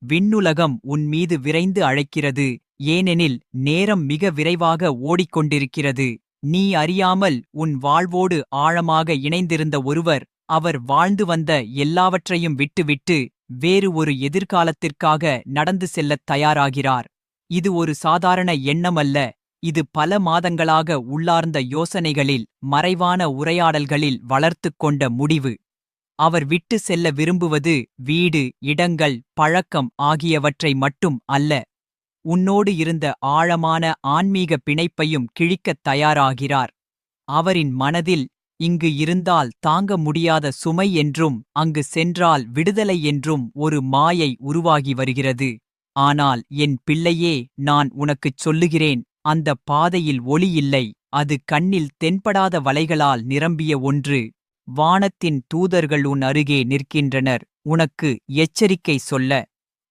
விண்ணுலகம் உன் மீது விரைந்து அழைக்கிறது. ஏனெனில் நேரம் மிக விரைவாக ஓடிக்கொண்டிருக்கிறது. நீ அறியாமல் உன் வாழ்வோடு ஆழமாக இணைந்திருந்த ஒருவர், அவர் வாழ்ந்து வந்த எல்லாவற்றையும் விட்டுவிட்டு வேறு ஒரு எதிர்காலத்திற்காக நடந்து செல்லத் தயாராகிறார். இது ஒரு சாதாரண எண்ணமல்ல, இது பல மாதங்களாக உள்ளார்ந்த யோசனைகளில், மறைவான உரையாடல்களில் வளர்த்துக் கொண்ட முடிவு. அவர் விட்டு செல்ல விரும்புவது வீடு, இடங்கள், பழக்கம் ஆகியவற்றை மட்டும் அல்ல. உன்னோடு இருந்த ஆழமான ஆன்மீக பிணைப்பையும் கிழிக்கத் தயாராகிறார். அவரின் மனதில் இங்கு இருந்தால் தாங்க முடியாத சுமை என்றும் அங்கு சென்றால் விடுதலை என்றும் ஒரு மாயை உருவாகி வருகிறது. ஆனால் என் பிள்ளையே, நான் உனக்குச் சொல்லுகிறேன், அந்த பாதையில் ஒளி இல்லை, அது கண்ணில் தென்படாத வலைகளால் நிரம்பிய ஒன்று. வானத்தின் தூதர்கள் உன் அருகே நிற்கின்றனர், உனக்கு எச்சரிக்கை சொல்ல.